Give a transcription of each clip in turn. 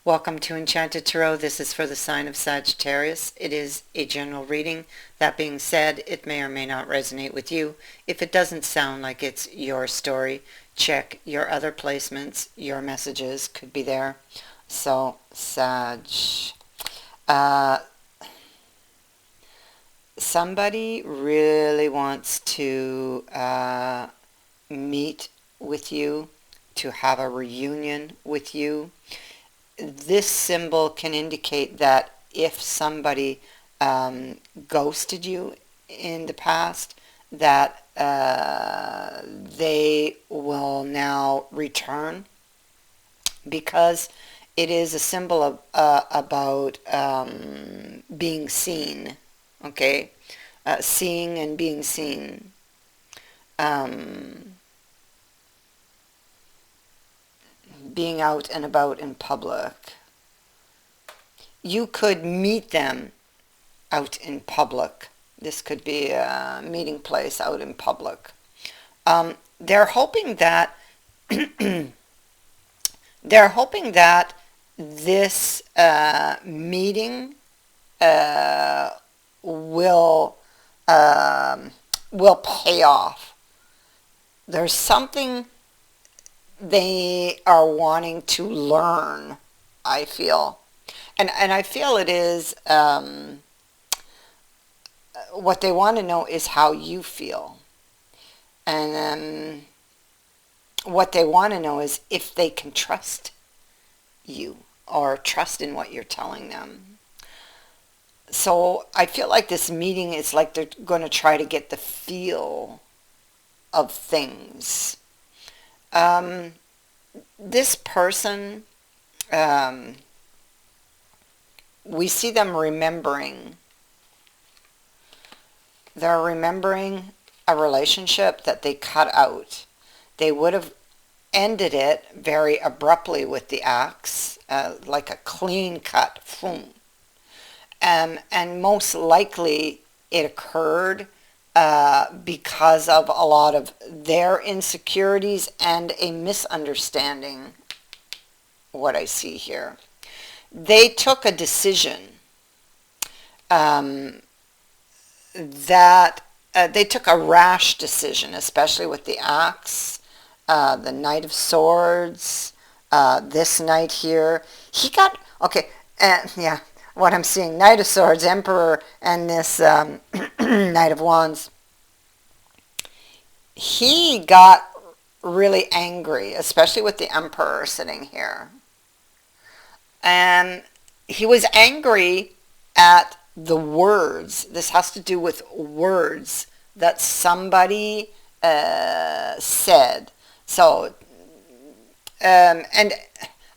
Welcome to Enchanted Tarot. This is for the sign of Sagittarius. It is a general reading. That being said, it may or may not resonate with you. If it doesn't sound like it's your story, check your other placements. Your messages could be there. So, Sag. Uh, Somebody really wants to meet with you, to have a reunion with you. This symbol can indicate that if somebody ghosted you in the past, that they will now return, because it is a symbol of about being seen. Okay, seeing and being seen. Um, Being out and about in public. You could meet them out in public. This could be a meeting place out in public. They're hoping that they're hoping that this meeting will will pay off. There's something they are wanting to learn, I feel. And I feel it is, what they want to know is how you feel. And what they want to know is if they can trust you or trust in what you're telling them. So I feel like this meeting is like they're going to try to get the feel of things. This person, we see them remembering. They're remembering a relationship that they cut out. They would have ended it very abruptly with the axe, like a clean cut, boom. And most likely it occurred because of a lot of their insecurities and a misunderstanding, what I see here. They took a decision that they took a rash decision, especially with the axe, the Knight of Swords, this knight here. He got, okay, yeah, what I'm seeing, Knight of Swords, Emperor, and this Knight of Wands. He got really angry, especially with the Emperor sitting here. And he was angry at the words. This has to do with words that somebody said. So, and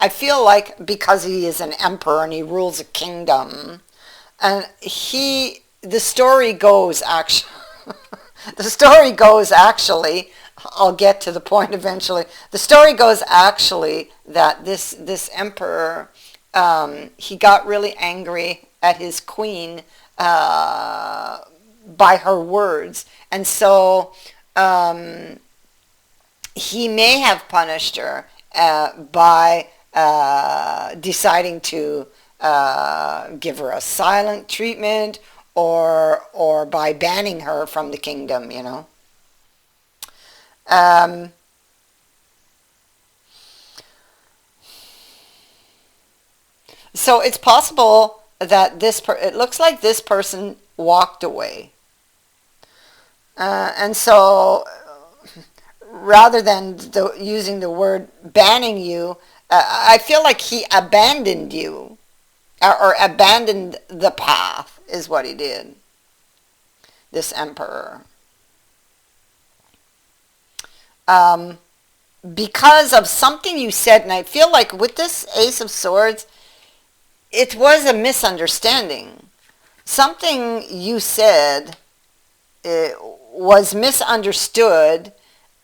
I feel like because he is an emperor and he rules a kingdom, and the story goes actually, the story goes actually, I'll get to the point eventually. The story goes actually that this emperor, he got really angry at his queen by her words, and so he may have punished her by deciding to give her a silent treatment, or by banning her from the kingdom, you know. So it's possible that it looks like this person walked away. And so rather than using the word banning you, I feel like he abandoned you, or abandoned the path is what he did, this emperor. Because of something you said, and I feel like with this Ace of Swords, it was a misunderstanding. Something you said was misunderstood,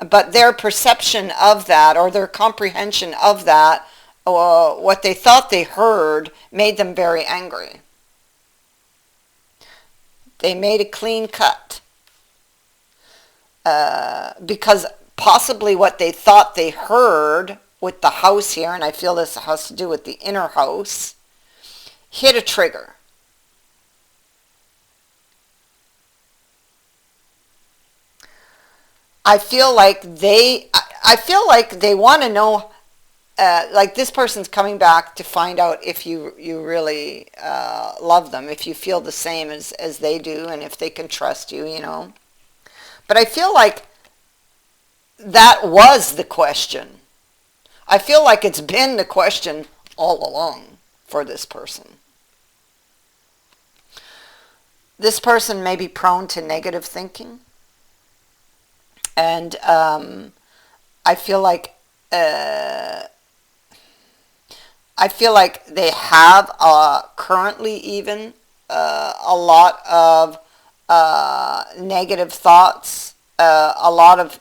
but their perception of that, or their comprehension of that, what they thought they heard, made them very angry. They made a clean cut. Because possibly what they thought they heard with the house here, and I feel this has to do with the inner house, hit a trigger. I feel like they want to know, like this person's coming back to find out if you really love them, if you feel the same as they do, and if they can trust you, you know. But I feel like that was the question. I feel like it's been the question all along for this person. This person may be prone to negative thinking. And I feel like they have currently even a lot of negative thoughts, a lot of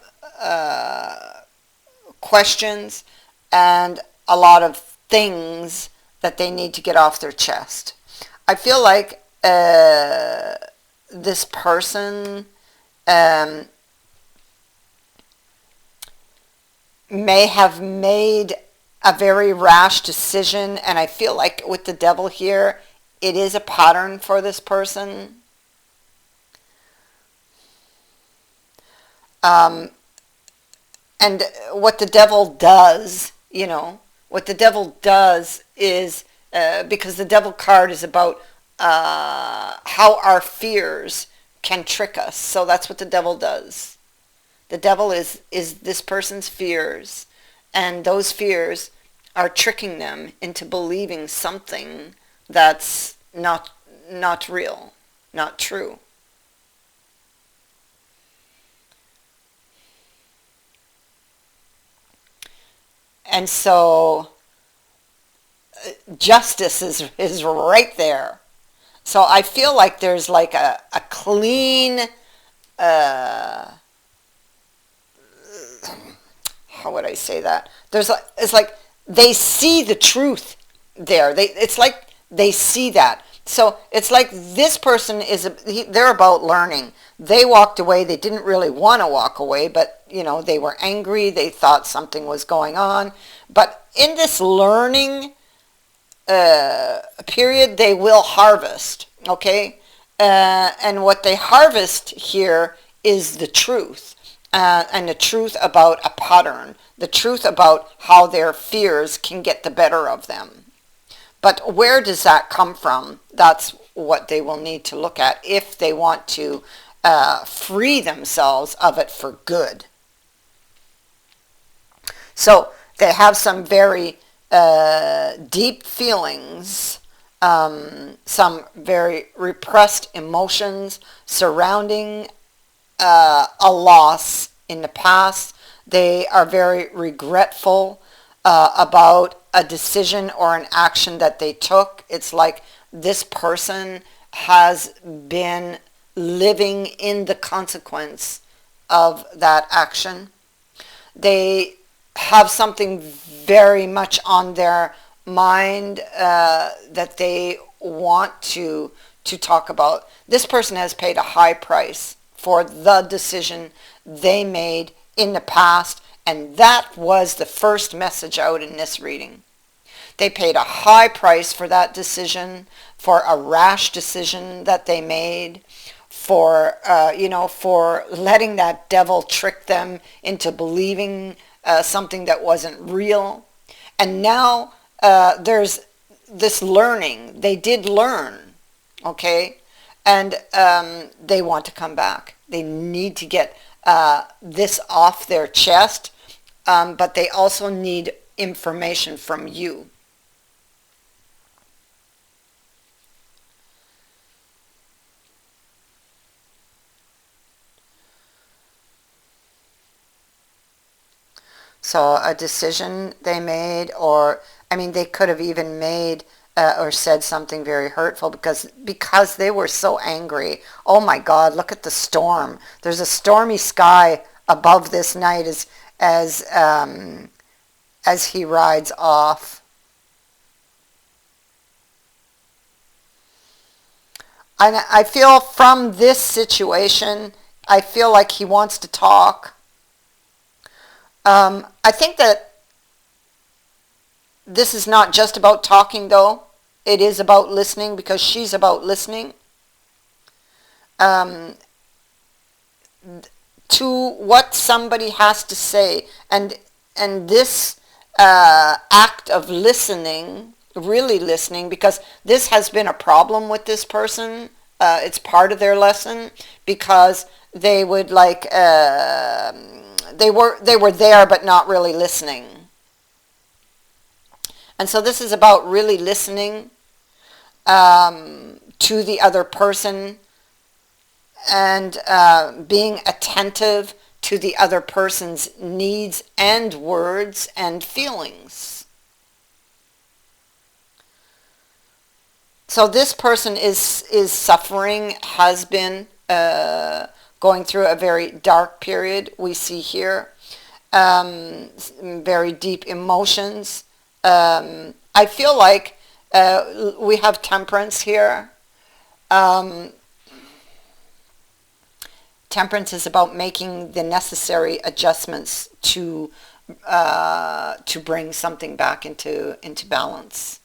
questions, and a lot of things that they need to get off their chest. I feel like this person may have made a very rash decision, and I feel like with the devil here, it is a pattern for this person. And what the devil does, you know, what the devil does is, because the devil card is about how our fears can trick us. So that's what the devil does. The devil is this person's fears, and those fears are tricking them into believing something that's not real, not true. And so justice is right there. So I feel like there's like a clean, how would I say that? It's like they see the truth there. It's like they see that. So it's like this person they're about learning. They walked away. They didn't really want to walk away, but you know, they were angry. They thought something was going on. But in this learning period, they will harvest. Okay, and what they harvest here is the truth. And the truth about a pattern, the truth about how their fears can get the better of them. But where does that come from? That's what they will need to look at if they want to free themselves of it for good. So they have some very deep feelings, some very repressed emotions surrounding a loss in the past. They are very regretful about a decision or an action that they took. It's like this person has been living in the consequence of that action. They have something very much on their mind that they want to talk about. This person has paid a high price for the decision they made in the past, and that was the first message out in this reading. They paid a high price for that decision, for a rash decision that they made, for for letting that devil trick them into believing something that wasn't real. And now there's this learning. They did learn, okay? And they want to come back. They need to get this off their chest, but they also need information from you. So a decision they made, or I mean, they could have even made or said something very hurtful because they were so angry. Oh my God! Look at the storm. There's a stormy sky above this night as he rides off. And I feel from this situation, I feel like he wants to talk. I think that This is not just about talking, though. It is about listening, because she's about listening um, to what somebody has to say. And this act of listening, really listening, because this has been a problem with this person. It's part of their lesson, because they would like they were there but not really listening. And so this is about really listening to the other person, and being attentive to the other person's needs and words and feelings. So this person is suffering, has been going through a very dark period, we see here. Very deep emotions. I feel like we have temperance here. Temperance is about making the necessary adjustments to bring something back into balance.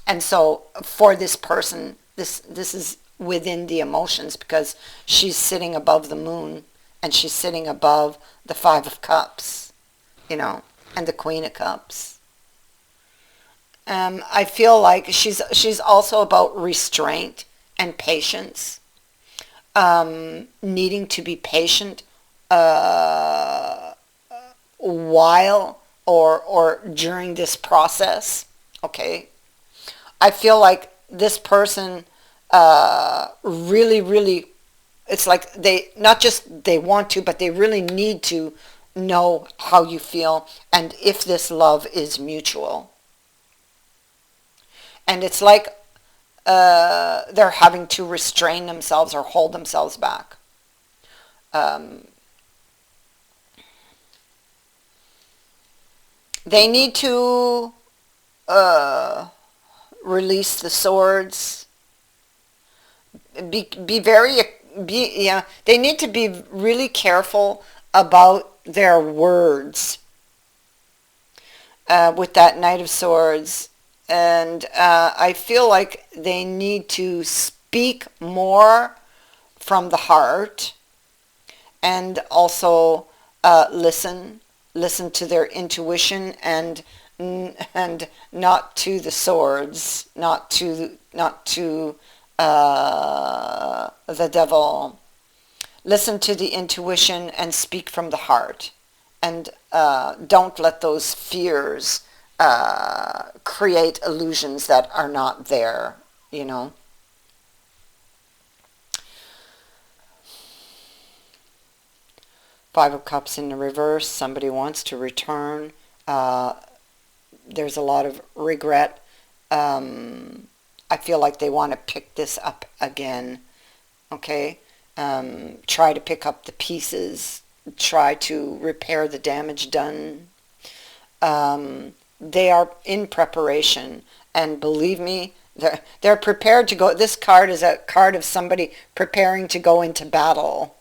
And so for this person, this is within the emotions, because she's sitting above the moon, and she's sitting above the Five of Cups, and the Queen of Cups. I feel like she's also about restraint and patience, needing to be patient while or during this process. Okay, I feel like this person really, really, it's like they, not just they want to, but they really need to know how you feel and if this love is mutual. And it's like they're having to restrain themselves or hold themselves back. They need to release the swords. Be very, yeah. They need to be really careful about their words with that Knight of Swords. And I feel like they need to speak more from the heart, and also listen to their intuition, and not to the swords, not to the devil. Listen to the intuition and speak from the heart, and don't let those fears create illusions that are not there, Five of Cups in the reverse. Somebody wants to return. There's a lot of regret. I feel like they want to pick this up again. Okay? Try to pick up the pieces. Try to repair the damage done. They are in preparation, and believe me, they're prepared to go. This card is a card of somebody preparing to go into battle,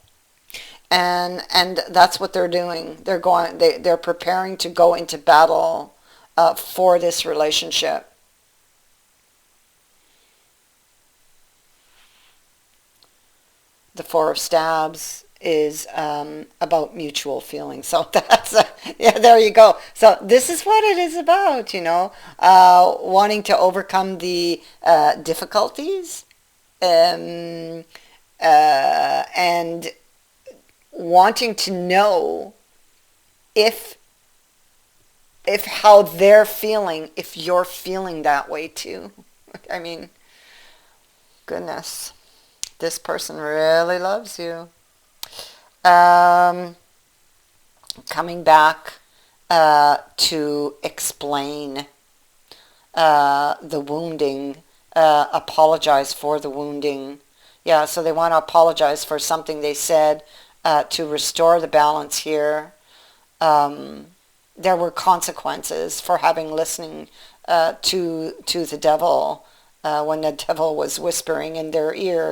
and that's what they're doing. They're preparing to go into battle for this relationship. The Four of Stabs is about mutual feelings. So yeah, there you go. So this is what it is about, wanting to overcome the difficulties, and wanting to know if how they're feeling, if you're feeling that way too. I mean, goodness, this person really loves you. Coming back to explain the wounding, apologize for the wounding. Yeah, so they want to apologize for something they said, to restore the balance here. There were consequences for having listening to the devil. When the devil was whispering in their ear,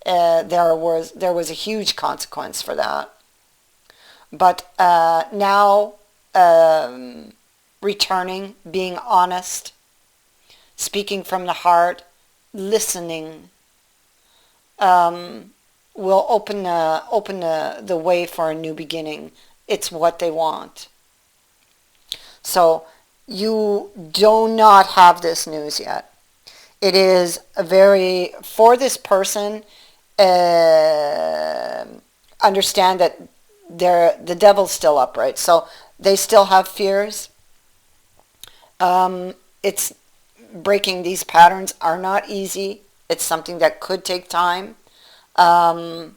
there was a huge consequence for that. But now, um, returning, being honest, speaking from the heart, listening, um, will open the way for a new beginning. It's what they want. So you do not have this news yet. It is a very, for this person, uh, understand that the devil's still upright. So they still have fears. It's breaking these patterns are not easy. It's something that could take time. Um,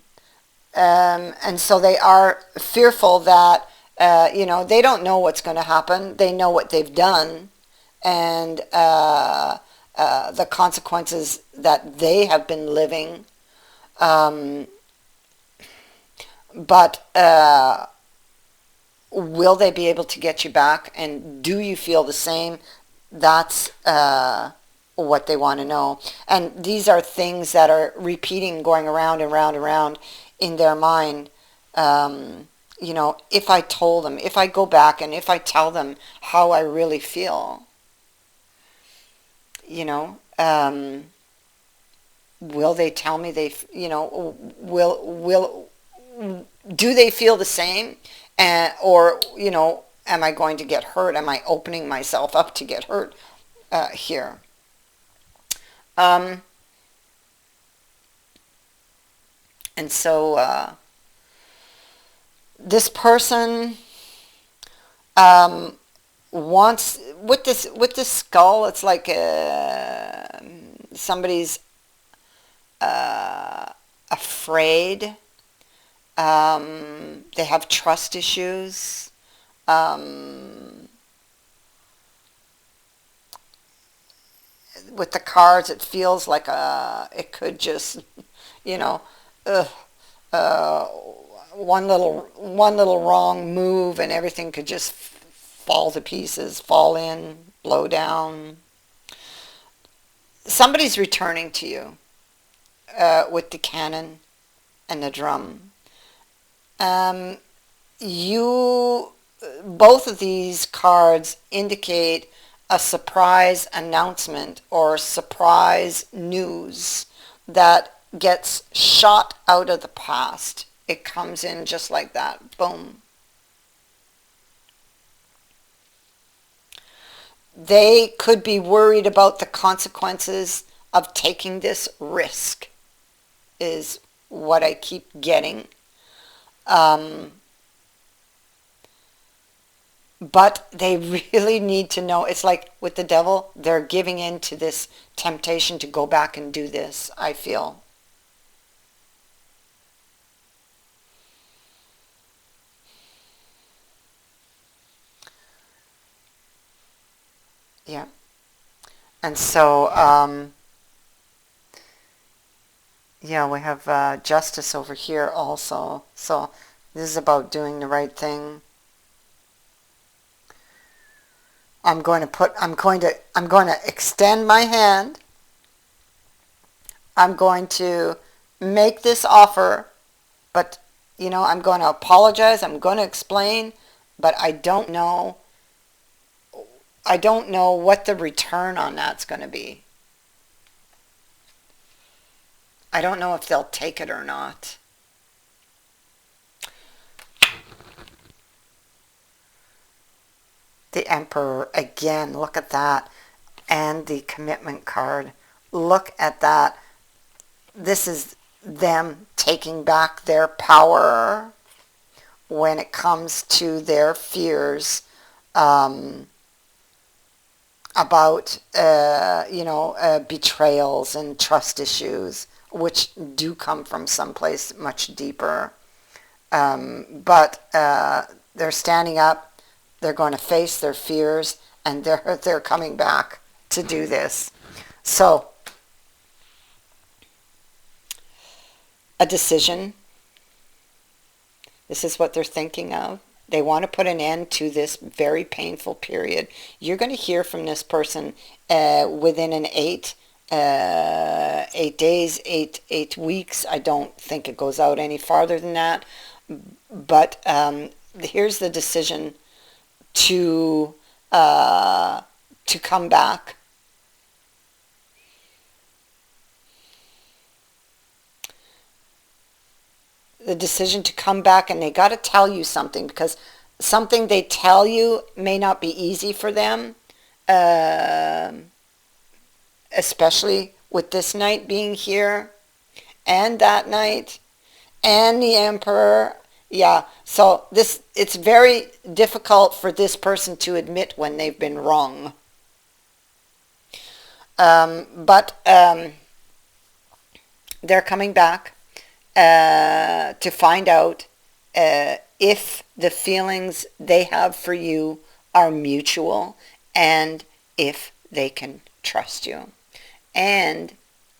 and so they are fearful that, they don't know what's going to happen. They know what they've done, and the consequences that they have been living. Um, but will they be able to get you back? And do you feel the same? That's what they want to know. And these are things that are repeating, going around and round and round in their mind. If I told them, if I go back and if I tell them how I really feel, you know, um, will they tell me will do they feel the same? Or, am I going to get hurt? Am I opening myself up to get hurt here? Um, and so this person um, wants, with this skull, it's like somebody's afraid. They have trust issues. Um, with the cards, it feels like it could just, you know, ugh, uh, one little wrong move and everything could just fall to pieces, fall in, blow down. Somebody's returning to you with the cannon and the drum. Um, you, both of these cards indicate a surprise announcement or surprise news that gets shot out of the past. It comes in just like that. Boom. They could be worried about the consequences of taking this risk, is what I keep getting. Um, but they really need to know. It's like with the devil, they're giving in to this temptation to go back and do this, I feel. Yeah. And so, yeah, we have justice over here also. So this is about doing the right thing. I'm going to extend my hand. I'm going to make this offer, but I'm going to apologize. I'm going to explain, but I don't know what the return on that's going to be. I don't know if they'll take it or not. The Emperor, again, look at that. And the commitment card. Look at that. This is them taking back their power when it comes to their fears about, betrayals and trust issues, which do come from someplace much deeper. But they're standing up. They're going to face their fears, and they're coming back to do this. So, a decision. This is what they're thinking of. They want to put an end to this very painful period. You're going to hear from this person within an 8 days, 8 weeks. I don't think it goes out any farther than that. But here's the decision to come back. The decision to come back, and they got to tell you something, because something they tell you may not be easy for them, especially with this night being here and that night and the Emperor. Yeah, so it's very difficult for this person to admit when they've been wrong. But they're coming back to find out if the feelings they have for you are mutual, and if they can trust you, and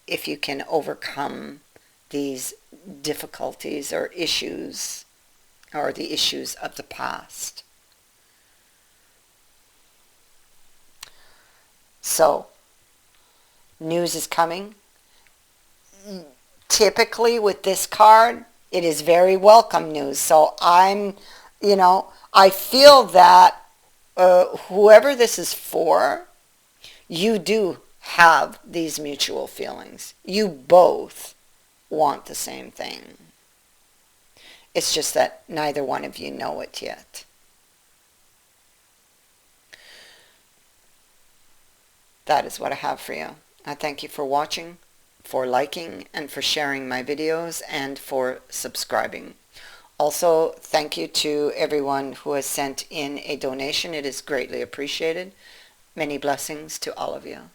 if you can overcome these difficulties or issues, or the issues of the past. So, news is coming. Typically with this card, it is very welcome news. So I feel that whoever this is for, you do have these mutual feelings. You both want the same thing. It's just that neither one of you know it yet. That is what I have for you. I thank you for watching, for liking, and for sharing my videos, and for subscribing. Also, thank you to everyone who has sent in a donation. It is greatly appreciated. Many blessings to all of you.